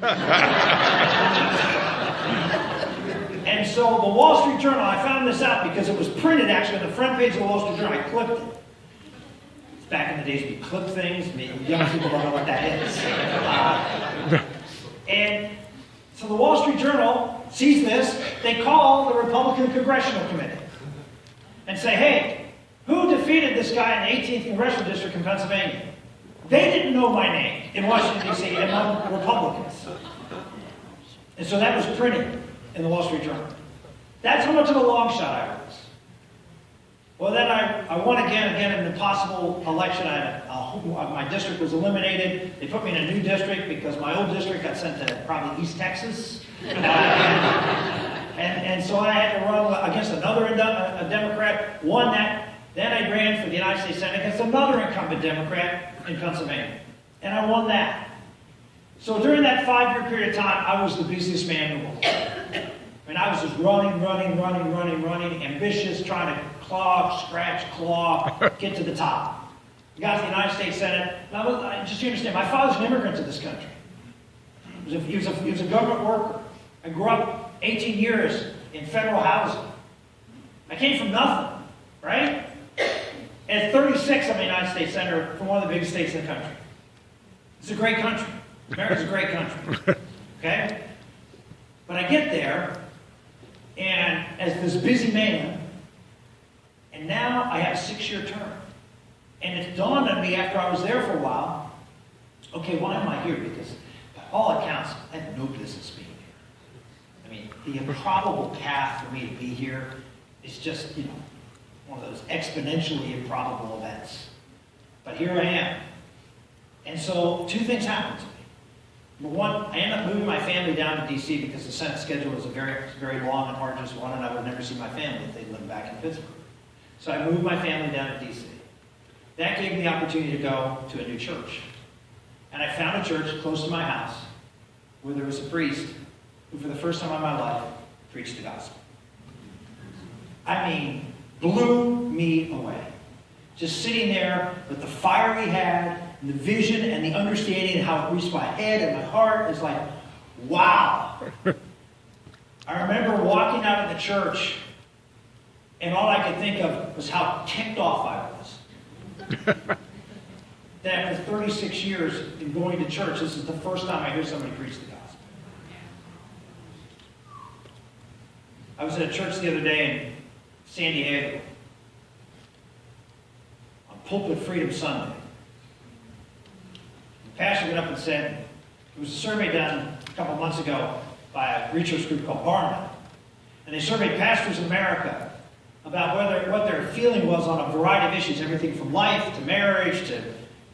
And so the Wall Street Journal, I found this out because it was printed actually on the front page of the Wall Street Journal. I clipped it. It's back in the days we clip things. Young people don't know what that is. And so the Wall Street Journal sees this. They call the Republican Congressional Committee and say, hey, who defeated this guy in the 18th Congressional District in Pennsylvania? They didn't know my name in Washington, D.C. among Republicans. And so that was printed in the Wall Street Journal. That's how much of a long shot I was. Well, then I won again in an impossible election. My district was eliminated. They put me in a new district because my old district got sent to probably East Texas. And so I had to run against another a Democrat, won that. Then I ran for the United States Senate against another incumbent Democrat in Pennsylvania. And I won that. So during that 5-year period of time, I was the busiest man in the world. I mean, I was just running, ambitious, trying to claw, get to the top. I got to the United States Senate. Just so you understand, my father's an immigrant to this country. He was a government worker. I grew up 18 years in federal housing. I came from nothing, right? And at 36, I'm a United States Senator from one of the biggest states in the country. It's a great country. America's a great country. Okay? But I get there, and as this busy man, and now I have a 6-year term. And it dawned on me after I was there for a while, okay, why am I here? Because by all accounts, I have no business being here. I mean, the improbable path for me to be here is just, one of those exponentially improbable events. But here I am. And so 2 things happened to me. Number one, I ended up moving my family down to D.C. because the Senate schedule was a very, very long and arduous one, and I would never see my family if they lived back in Pittsburgh. So I moved my family down to D.C. That gave me the opportunity to go to a new church. And I found a church close to my house where there was a priest who, for the first time in my life, preached the gospel. I mean, blew me away. Just sitting there with the fire he had, and the vision and the understanding and how it reached my head and my heart is like, wow. I remember walking out of the church, and all I could think of was how ticked off I was. That after 36 years in going to church, this is the first time I hear somebody preach the gospel. I was at a church the other day in San Diego on Pulpit Freedom Sunday. The pastor went up and said, there was a survey done a couple months ago by a research group called Barna, and they surveyed pastors in America about what their feeling was on a variety of issues, everything from life to marriage to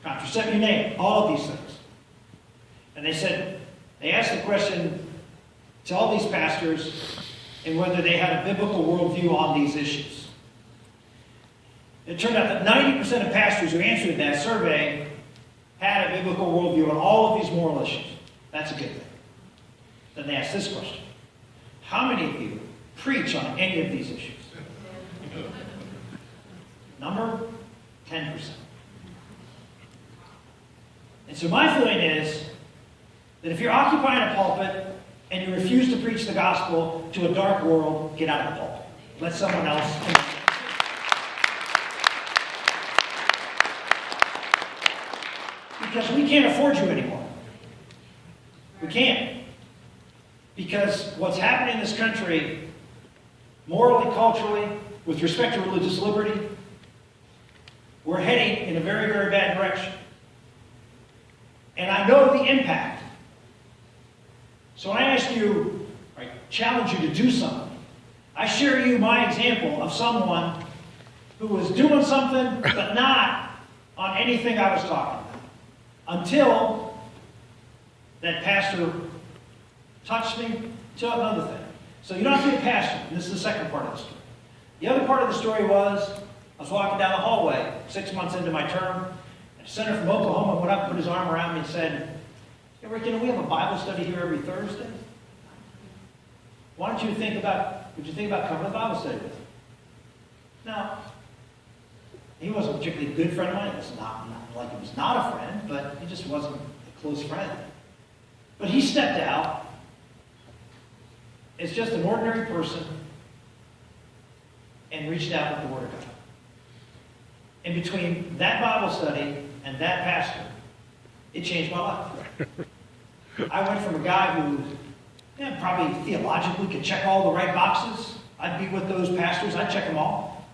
contraception, you name it, all of these things. And they asked the question to all these pastors and whether they had a biblical worldview on these issues. It turned out that 90% of pastors who answered that survey had a biblical worldview on all of these moral issues. That's a good thing. Then they asked this question: how many of you preach on any of these issues? Number 10%. And so my feeling is that if you're occupying a pulpit and you refuse to preach the gospel to a dark world, get out of the pulpit. Let someone else. Because we can't afford you anymore. We can't. Because what's happening in this country, morally, culturally, with respect to religious liberty, we're heading in a very, very bad direction. And I know the impact. So I ask you, I challenge you to do something. I share you my example of someone who was doing something, but not on anything I was talking about. Until that pastor touched me to another thing. So you don't have to be a pastor. And this is the second part of the story. The other part of the story was, I was walking down the hallway 6 months into my term, and a senator from Oklahoma went up and put his arm around me and said, "Hey, Rick, we have a Bible study here every Thursday. Why don't you think about, would you think about coming to the Bible study with me?" Now, he wasn't a particularly good friend of mine. It was not like he was not a friend, but he just wasn't a close friend. But he stepped out as just an ordinary person and reached out with the Word of God. And between that Bible study and that pastor, it changed my life. I went from a guy who probably theologically could check all the right boxes. I'd be with those pastors. I'd check them all.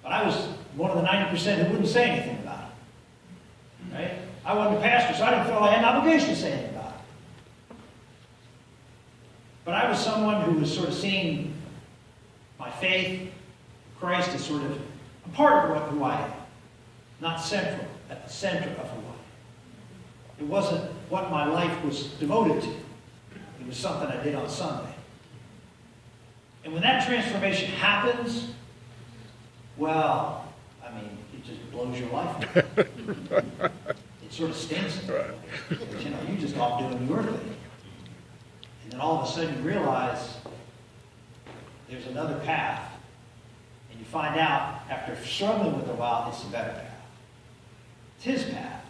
But I was one of the 90% who wouldn't say anything about it. Right? I wasn't a pastor, so I didn't feel I had an obligation to say anything about it. But I was someone who was sort of seeing my faith, Christ, as sort of a part of who I am, not central, at the center of who I am. It wasn't what my life was devoted to. It was something I did on Sunday. And when that transformation happens, well, I mean, it just blows your life away. It sort of stinks. Right. You're just off doing your thing. And then all of a sudden you realize there's another path. And you find out, after struggling with it a while, it's a better path. It's his path.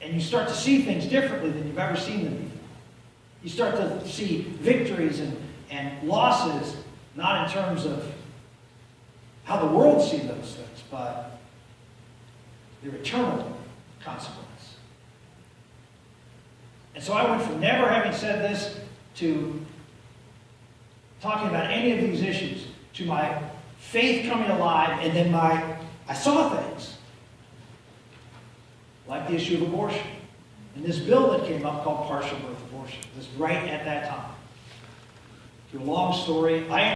And you start to see things differently than you've ever seen them before. You start to see victories and losses, not in terms of how the world sees those things, but their eternal consequence. And so I went from never having said this to talking about any of these issues to my faith coming alive, and then I saw things like the issue of abortion. And this bill that came up called partial birth abortion was right at that time. Through a long story,